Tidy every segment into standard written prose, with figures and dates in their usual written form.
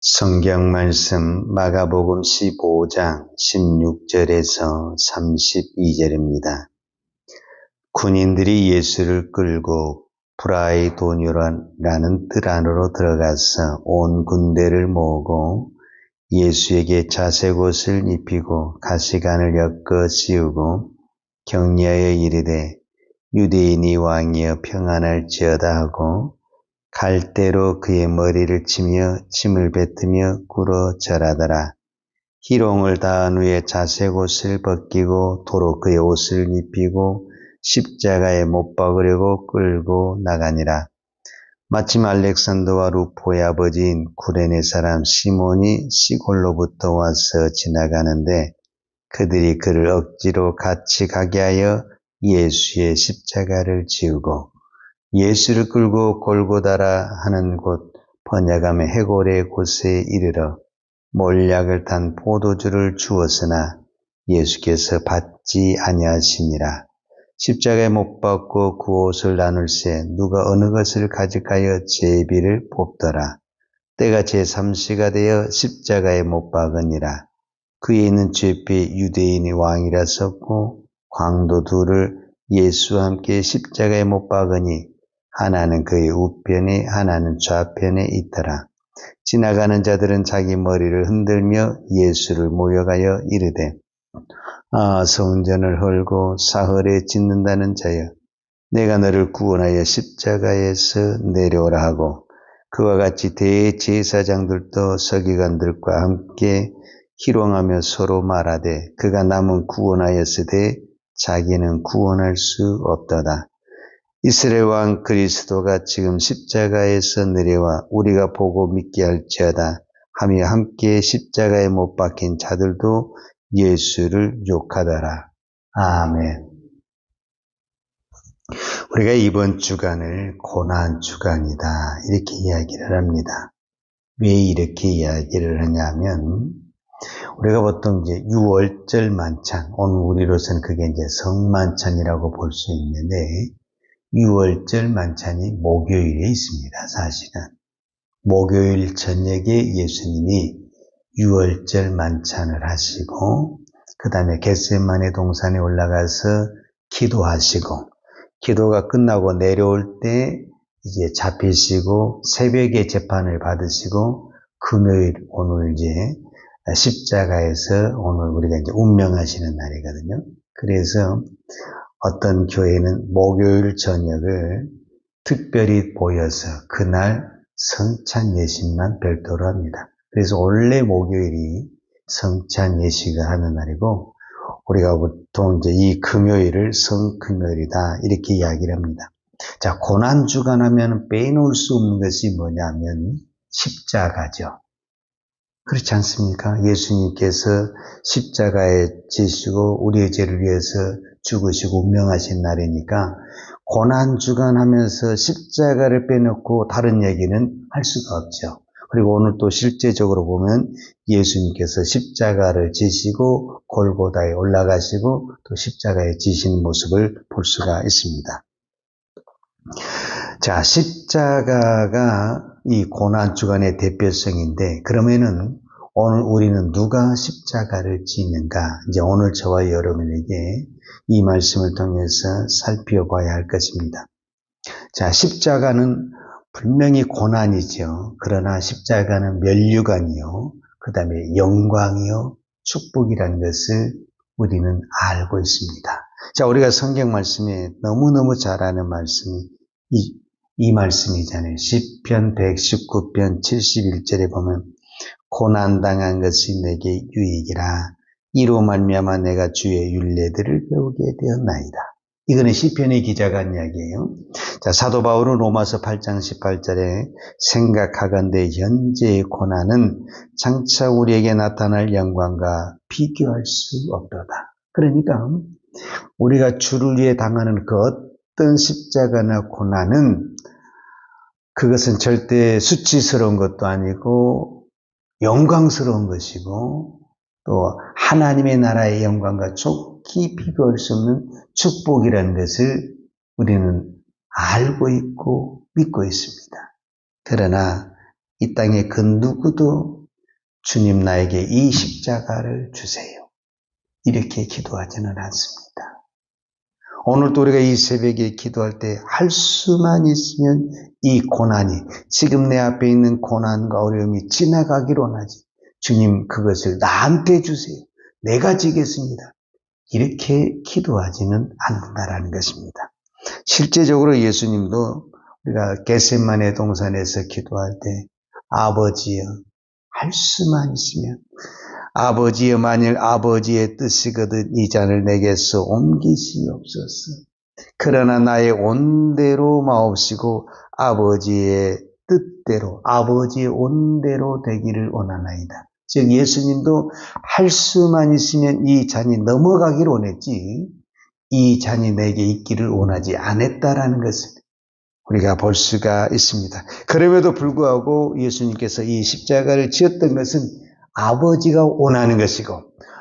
성경 말씀 마가복음 15장 16절에서 32절입니다. 군인들이 예수를 끌고 브라이도니라는 뜰 안으로 들어가서 온 군대를 모으고 예수에게 자색옷을 입히고 가시관을 엮어 씌우고 격려하여 이르되 유대인이 왕이여 평안할지어다 하고 갈대로 그의 머리를 치며 침을 뱉으며 꿇어 절하더라. 희롱을 다한 후에 자색옷을 벗기고 도로 그의 옷을 입히고 십자가에 못 박으려고 끌고 나가니라. 마침 알렉산더와 루포의 아버지인 구레네 사람 시몬이 시골로부터 와서 지나가는데 그들이 그를 억지로 같이 가게 하여 예수의 십자가를 지우고 예수를 끌고 골고다라 하는 곳 번역하면 해골의 곳에 이르러 몰약을 탄 포도주를 주었으나 예수께서 받지 아니하시니라. 십자가에 못 박고 그 옷을 나눌세 누가 어느 것을 가져가여 제비를 뽑더라. 때가 제3시가 되어 십자가에 못 박으니라. 그에 있는 죄비 유대인이 왕이라 썼고 광도 둘을 예수와 함께 십자가에 못 박으니 하나는 그의 우편에 하나는 좌편에 있더라. 지나가는 자들은 자기 머리를 흔들며 예수를 모욕하여 이르되 성전을 헐고 사흘에 짓는다는 자여 내가 너를 구원하여 십자가에서 내려오라 하고 그와 같이 대제사장들도 서기관들과 함께 희롱하며 서로 말하되 그가 남은 구원하였으되 자기는 구원할 수 없도다. 이스라엘 왕 그리스도가 지금 십자가에서 내려와 우리가 보고 믿게 할지어다 하며 함께 십자가에 못 박힌 자들도 예수를 욕하더라. 아멘. 우리가 이번 주간을 고난 주간이다 이렇게 이야기를 합니다. 왜 이렇게 이야기를 하냐면 우리가 보통 이제 유월절 만찬, 오늘 우리로서는 그게 이제 성만찬이라고 볼 수 있는데 유월절 만찬이 목요일에 있습니다. 사실은 목요일 저녁에 예수님이 유월절 만찬을 하시고 그 다음에 겟세마네 동산에 올라가서 기도하시고 기도가 끝나고 내려올 때 이제 잡히시고 새벽에 재판을 받으시고 금요일 오늘 이제 십자가에서 오늘 우리가 이제 운명하시는 날이거든요. 그래서 어떤 교회는 목요일 저녁을 특별히 보여서 그날 성찬 예식만 별도로 합니다. 그래서 원래 목요일이 성찬 예식을 하는 날이고 우리가 보통 이제 이 금요일을 성금요일이다 이렇게 이야기를 합니다. 자, 고난주간 하면 빼놓을 수 없는 것이 뭐냐면 십자가죠. 그렇지 않습니까? 예수님께서 십자가에 지시고 우리의 죄를 위해서 죽으시고 운명하신 날이니까 고난주간 하면서 십자가를 빼놓고 다른 얘기는 할 수가 없죠. 그리고 오늘 또 실제적으로 보면 예수님께서 십자가를 지시고 골고다에 올라가시고 또 십자가에 지시는 모습을 볼 수가 있습니다. 자, 십자가가 이 고난주간의 대표성인데 그러면은 오늘 우리는 누가 십자가를 지는가? 이제 오늘 저와 여러분에게 이 말씀을 통해서 살펴봐야 할 것입니다. 자, 십자가는 분명히 고난이죠. 그러나 십자가는 면류관이요. 그 다음에 영광이요. 축복이라는 것을 우리는 알고 있습니다. 자, 우리가 성경 말씀에 너무너무 잘 아는 말씀이 이 말씀이잖아요. 시편 119편 71절에 보면 고난당한 것이 내게 유익이라 이로 말미암아 내가 주의 율례들을 배우게 되었나이다. 이거는 시편의 기자가 한 이야기예요. 자, 사도 바울은 로마서 8장 18절에 생각하건대 현재의 고난은 장차 우리에게 나타날 영광과 비교할 수 없도다. 그러니까 우리가 주를 위해 당하는 그 어떤 십자가나 고난은 그것은 절대 수치스러운 것도 아니고 영광스러운 것이고 또 하나님의 나라의 영광과 좋게 비교할 수 없는 축복이라는 것을 우리는 알고 있고 믿고 있습니다. 그러나 이 땅에 그 누구도 주님 나에게 이 십자가를 주세요. 이렇게 기도하지는 않습니다. 오늘도 우리가 이 새벽에 기도할 때 할 수만 있으면 이 고난이, 지금 내 앞에 있는 고난과 어려움이 지나가기를 원하지. 주님 그것을 나한테 주세요. 내가 지겠습니다. 이렇게 기도하지는 않는다라는 것입니다. 실제적으로 예수님도 우리가 겟세마네 동산에서 기도할 때 아버지여 할 수만 있으면 아버지여 만일 아버지의 뜻이거든 이 잔을 내게서 옮기시옵소서. 그러나 나의 온대로 마옵시고 아버지의 뜻대로 아버지의 온대로 되기를 원하나이다. 즉 예수님도 할 수만 있으면 이 잔이 넘어가기를 원했지 이 잔이 내게 있기를 원하지 않았다라는 것을 우리가 볼 수가 있습니다. 그럼에도 불구하고 예수님께서 이 십자가를 지었던 것은 아버지가 원하는 것이고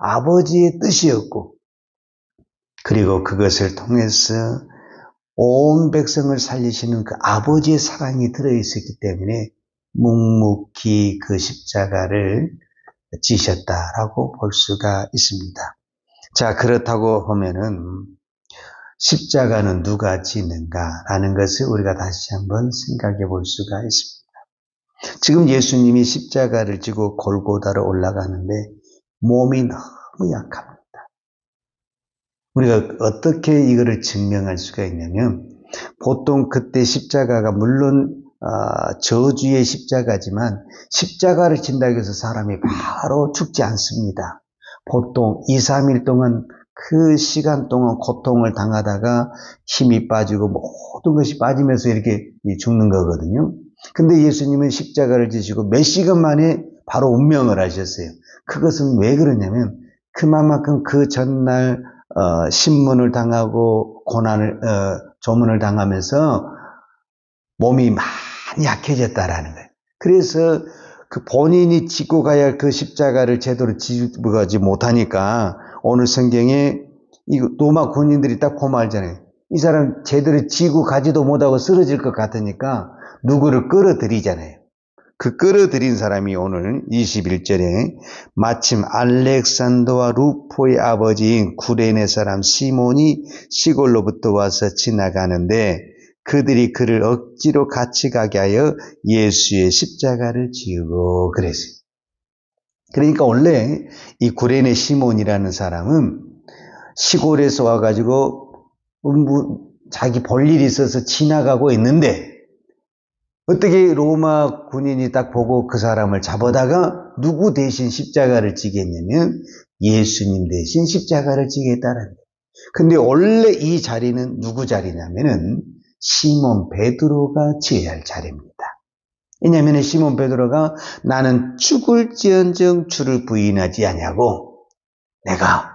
아버지의 뜻이었고 그리고 그것을 통해서 온 백성을 살리시는 그 아버지의 사랑이 들어있었기 때문에 묵묵히 그 십자가를 지셨다라고 볼 수가 있습니다. 자, 그렇다고 하면은 십자가는 누가 지는가라는 것을 우리가 다시 한번 생각해 볼 수가 있습니다. 지금 예수님이 십자가를 지고 골고다로 올라가는데 몸이 너무 약합니다. 우리가 어떻게 이거를 증명할 수가 있냐면 보통 그때 십자가가 물론 저주의 십자가지만 십자가를 진다고 해서 사람이 바로 죽지 않습니다. 보통 2, 3일 동안 그 시간 동안 고통을 당하다가 힘이 빠지고 모든 것이 빠지면서 이렇게 죽는 거거든요. 근데 예수님은 십자가를 지시고 몇 시간 만에 바로 운명을 하셨어요. 그것은 왜 그러냐면 그만큼 그 전날 신문을 당하고 조문을 당하면서 몸이 많이 약해졌다라는 거예요. 그래서 그 본인이 지고 가야 할 그 십자가를 제대로 지고 가지 못하니까 오늘 성경에 이 로마 군인들이 딱 보면 알잖아요. 이 사람 제대로 지고 가지도 못하고 쓰러질 것 같으니까 누구를 끌어들이잖아요. 그 끌어들인 사람이 오늘 21절에 마침 알렉산더와 루포의 아버지인 구레네 사람 시몬이 시골로부터 와서 지나가는데 그들이 그를 억지로 같이 가게 하여 예수의 십자가를 지우고 그랬어요. 그러니까 원래 이 구레네 시몬이라는 사람은 시골에서 와가지고 자기 볼 일이 있어서 지나가고 있는데 어떻게 로마 군인이 딱 보고 그 사람을 잡아다가 누구 대신 십자가를 지겠냐면 예수님 대신 십자가를 지겠다는 거예요. 근데 원래 이 자리는 누구 자리냐면은 시몬 베드로가 지어야 할 자리입니다. 왜냐하면 시몬 베드로가 나는 죽을지언정 주를 부인하지 아니하고 내가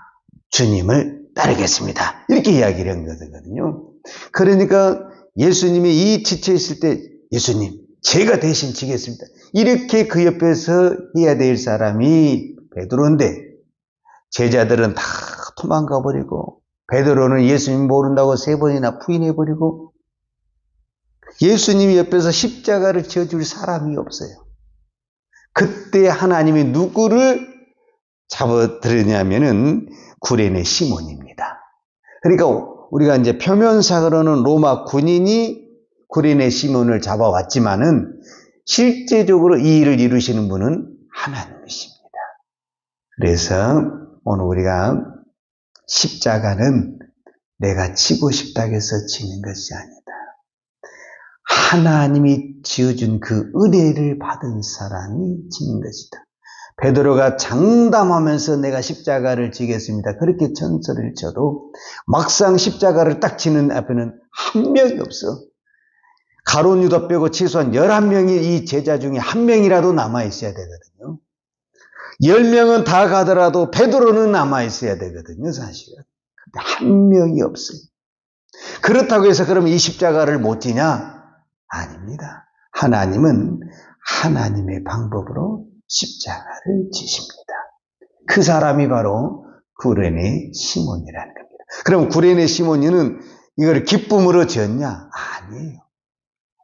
주님을 따르겠습니다. 이렇게 이야기를 한 거거든요. 그러니까 예수님이 이 지쳐 있을 때 예수님 제가 대신 지겠습니다. 이렇게 그 옆에서 해야 될 사람이 베드로인데 제자들은 다 도망가 버리고 베드로는 예수님 모른다고 3번이나 부인해버리고 예수님이 옆에서 십자가를 지어줄 사람이 없어요. 그때 하나님이 누구를 잡아들였냐면은 구레네 시몬입니다. 그러니까 우리가 이제 표면상으로는 로마 군인이 구레네 시몬을 잡아왔지만은 실제적으로 이 일을 이루시는 분은 하나님이십니다. 그래서 오늘 우리가 십자가는 내가 지고 싶다고 해서 지는 것이 아니다. 하나님이 지어준 그 은혜를 받은 사람이 지는 것이다. 베드로가 장담하면서 내가 십자가를 지겠습니다. 그렇게 전설을 쳐도 막상 십자가를 딱 지는 앞에는 한 명이 없어. 가룟 유다 빼고 최소한 11명이 이 제자 중에 한 명이라도 남아있어야 되거든요. 10명은 다 가더라도 베드로는 남아있어야 되거든요, 사실은. 근데 한 명이 없어요. 그렇다고 해서 그러면 이 십자가를 못 지냐? 아닙니다. 하나님은 하나님의 방법으로 십자가를 지십니다. 그 사람이 바로 구레네 시몬이라는 겁니다. 그럼 구레네 시몬이는 이걸 기쁨으로 지었냐? 아니에요.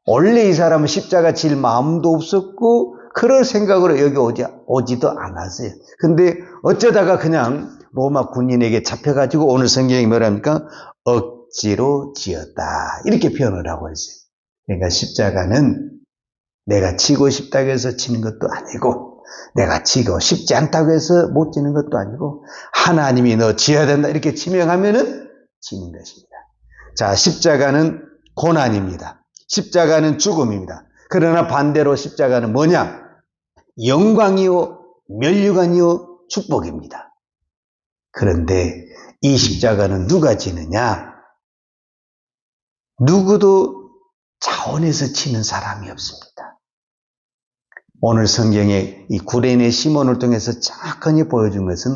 원래 이 사람은 십자가 질 마음도 없었고 그럴 생각으로 여기 오지도 않았어요. 근데 어쩌다가 그냥 로마 군인에게 잡혀가지고 오늘 성경이 뭐랍니까? 억지로 지었다. 이렇게 표현을 하고 있어요. 그러니까 십자가는 내가 지고 싶다고 해서 지는 것도 아니고 내가 지고 싶지 않다고 해서 못 지는 것도 아니고 하나님이 너 지어야 된다 이렇게 지명하면은 지는 것입니다. 자, 십자가는 고난입니다. 십자가는 죽음입니다. 그러나 반대로 십자가는 뭐냐? 영광이요, 면류관이요, 축복입니다. 그런데 이 십자가는 누가 지느냐? 누구도 자원해서 지는 사람이 없습니다. 오늘 성경에 이 구레네 시몬을 통해서 정확하게 보여준 것은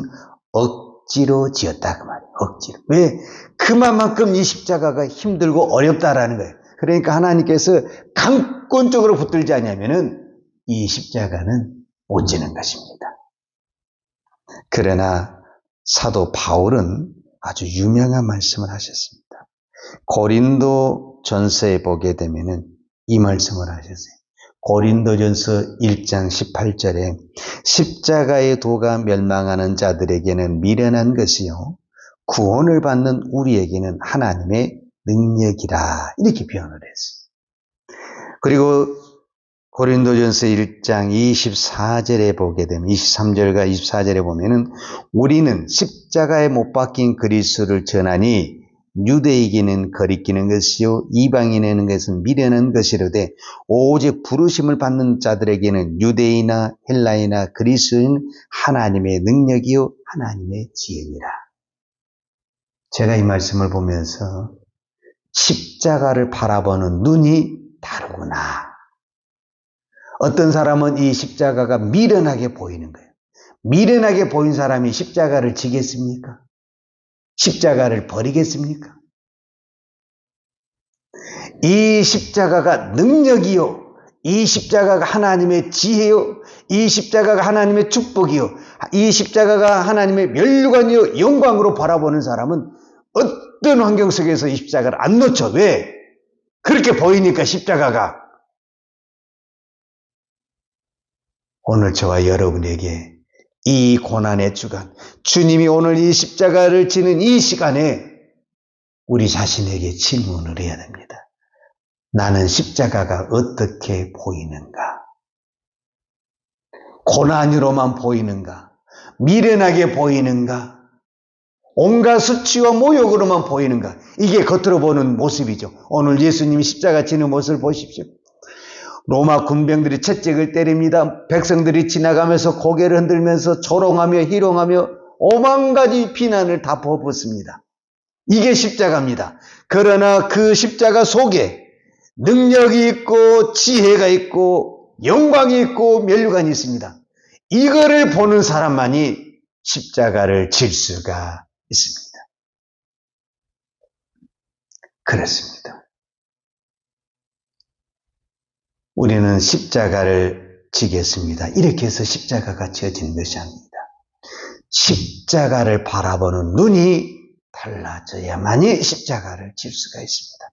억지로 지었다 그 말이에요. 억지로. 왜? 그만큼 이 십자가가 힘들고 어렵다라는 거예요. 그러니까 하나님께서 강권적으로 붙들지 않으면은 이 십자가는 못 지는 것입니다. 그러나 사도 바울은 아주 유명한 말씀을 하셨습니다. 고린도 전서에 보게 되면은 이 말씀을 하셨어요. 고린도전서 1장 18절에 십자가의 도가 멸망하는 자들에게는 미련한 것이요 구원을 받는 우리에게는 하나님의 능력이라 이렇게 표현을 했어요. 그리고 고린도전서 1장 24절에 보게 되면 23절과 24절에 보면은 우리는 십자가에 못 박힌 그리스도를 전하니 유대에게는 거리끼는 것이요 이방인에게는 것은 미련한 것이로되 오직 부르심을 받는 자들에게는 유대이나 헬라이나 그리스도인 하나님의 능력이요 하나님의 지혜니라. 제가 이 말씀을 보면서 십자가를 바라보는 눈이 다르구나. 어떤 사람은 이 십자가가 미련하게 보이는 거예요. 미련하게 보인 사람이 십자가를 지겠습니까? 십자가를 버리겠습니까? 이 십자가가 능력이요. 이 십자가가 하나님의 지혜요. 이 십자가가 하나님의 축복이요. 이 십자가가 하나님의 면류관이요. 영광으로 바라보는 사람은 어떤 환경 속에서 이 십자가를 안 놓쳐. 왜? 그렇게 보이니까 십자가가. 오늘 저와 여러분에게 이 고난의 주간, 주님이 오늘 이 십자가를 지는 이 시간에 우리 자신에게 질문을 해야 됩니다. 나는 십자가가 어떻게 보이는가? 고난으로만 보이는가? 미련하게 보이는가? 온갖 수치와 모욕으로만 보이는가? 이게 겉으로 보는 모습이죠. 오늘 예수님이 십자가 지는 모습을 보십시오. 로마 군병들이 채찍을 때립니다. 백성들이 지나가면서 고개를 흔들면서 조롱하며 희롱하며 오만 가지 비난을 다 퍼붓습니다. 이게 십자가입니다. 그러나 그 십자가 속에 능력이 있고 지혜가 있고 영광이 있고 면류관이 있습니다. 이거를 보는 사람만이 십자가를 질 수가 있습니다. 그렇습니다. 우리는 십자가를 지겠습니다. 이렇게 해서 십자가가 지어지는 것이 아닙니다. 십자가를 바라보는 눈이 달라져야만이 십자가를 질 수가 있습니다.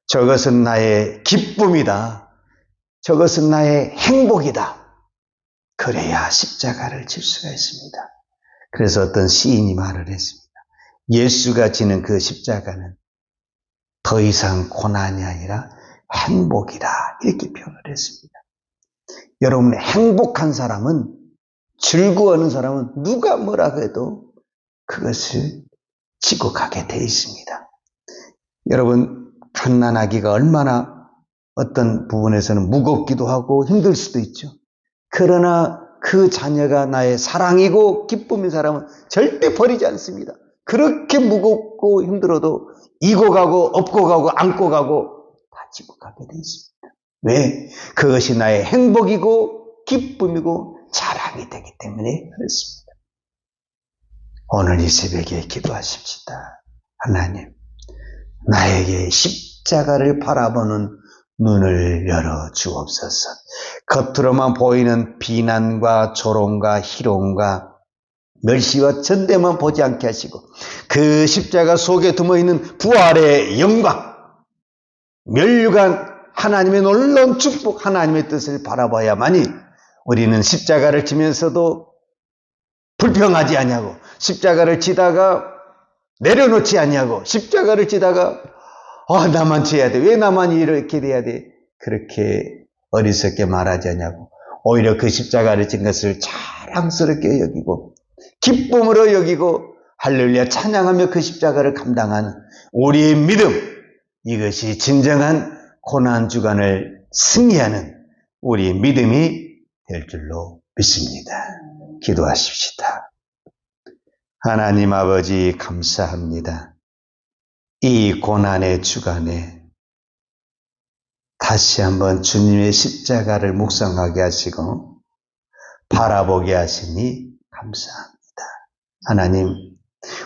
저것은 나의 기쁨이다. 저것은 나의 행복이다. 그래야 십자가를 질 수가 있습니다. 그래서 어떤 시인이 말을 했습니다. 예수가 지는 그 십자가는 더 이상 고난이 아니라 행복이다. 이렇게 표현을 했습니다. 여러분, 행복한 사람은, 즐거워하는 사람은 누가 뭐라고 해도 그것을 지고 가게 돼 있습니다. 여러분, 갓난아기가 얼마나 어떤 부분에서는 무겁기도 하고 힘들 수도 있죠. 그러나 그 자녀가 나의 사랑이고 기쁨인 사람은 절대 버리지 않습니다. 그렇게 무겁고 힘들어도 이고 가고 업고 가고 안고 가고 지고 가게 되어 있습니다. 왜? 그것이 나의 행복이고 기쁨이고 자랑이 되기 때문에 그렇습니다. 오늘 이 새벽에 기도하십시다. 하나님, 나에게 십자가를 바라보는 눈을 열어 주옵소서. 겉으로만 보이는 비난과 조롱과 희롱과 멸시와 전대만 보지 않게 하시고 그 십자가 속에 숨어있는 부활의 영광, 면류관, 하나님의 놀라운 축복, 하나님의 뜻을 바라봐야만이 우리는 십자가를 지면서도 불평하지 아니하고, 십자가를 지다가 내려놓지 아니하고, 십자가를 지다가 나만 져야 돼, 왜 나만 이렇게 돼야 돼, 그렇게 어리석게 말하지 아니하고, 오히려 그 십자가를 진 것을 자랑스럽게 여기고 기쁨으로 여기고 할렐루야 찬양하며 그 십자가를 감당하는 우리의 믿음, 이것이 진정한 고난주간을 승리하는 우리의 믿음이 될 줄로 믿습니다. 기도하십시다. 하나님 아버지 감사합니다. 이 고난의 주간에 다시 한번 주님의 십자가를 묵상하게 하시고 바라보게 하시니 감사합니다. 하나님,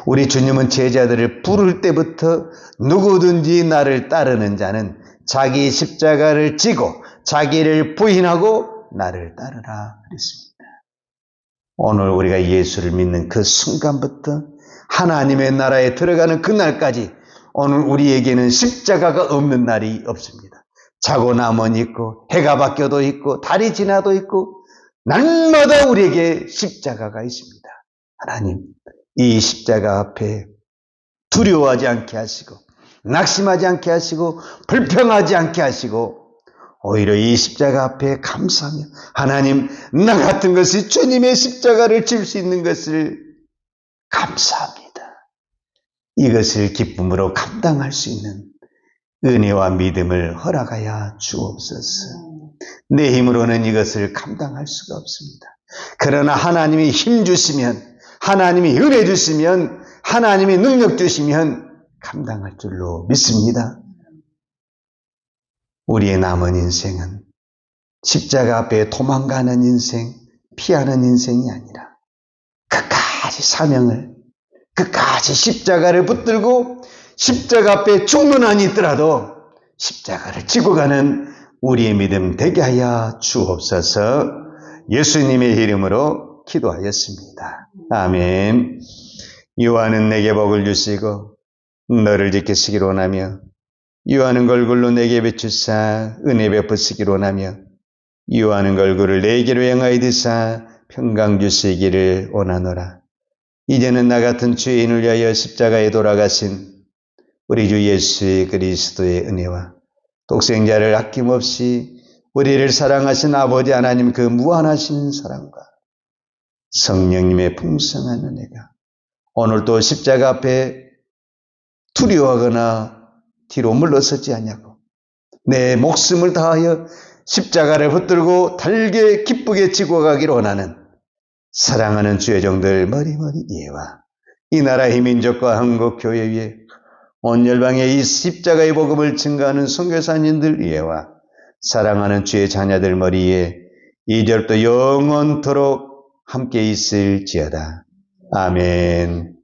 우리 주님은 제자들을 부를 때부터 누구든지 나를 따르는 자는 자기 십자가를 지고 자기를 부인하고 나를 따르라 그랬습니다. 오늘 우리가 예수를 믿는 그 순간부터 하나님의 나라에 들어가는 그날까지 오늘 우리에게는 십자가가 없는 날이 없습니다. 자고 나면 있고 해가 바뀌어도 있고 달이 지나도 있고 날마다 우리에게 십자가가 있습니다. 하나님, 이 십자가 앞에 두려워하지 않게 하시고 낙심하지 않게 하시고 불평하지 않게 하시고 오히려 이 십자가 앞에 감사하며 하나님, 나 같은 것이 주님의 십자가를 질 수 있는 것을 감사합니다. 이것을 기쁨으로 감당할 수 있는 은혜와 믿음을 허락하여 주옵소서. 내 힘으로는 이것을 감당할 수가 없습니다. 그러나 하나님이 힘 주시면, 하나님이 은혜 주시면, 하나님이 능력 주시면 감당할 줄로 믿습니다. 우리의 남은 인생은 십자가 앞에 도망가는 인생, 피하는 인생이 아니라 끝까지 사명을, 끝까지 십자가를 붙들고 십자가 앞에 죽는 한이 있더라도 십자가를 지고 가는 우리의 믿음 되게 하여 주옵소서. 예수님의 이름으로 기도하였습니다. 아멘. 요한은 내게 복을 주시고 너를 지키시기를 원하며 요한은 걸굴로 내게 비추사 은혜 베푸시기를 원하며 요한은 걸굴을 내게로 향하여 드사 평강 주시기를 원하노라. 이제는 나 같은 죄인을 위하여 십자가에 돌아가신 우리 주 예수 그리스도의 은혜와 독생자를 아낌없이 우리를 사랑하신 아버지 하나님 그 무한하신 사랑과 성령님의 풍성한 은혜가 오늘도 십자가 앞에 두려워하거나 뒤로 물러서지 않냐고 내 목숨을 다하여 십자가를 붙들고 달게 기쁘게 지고 가기를 원하는 사랑하는 주의 종들 머리머리 예와 이 나라의 민족과 한국 교회 위에 온 열방에 이 십자가의 복음을 증거하는 선교사님들 위에와 사랑하는 주의 자녀들 머리에 이제부터 영원토록 함께 있을지어다. 아멘.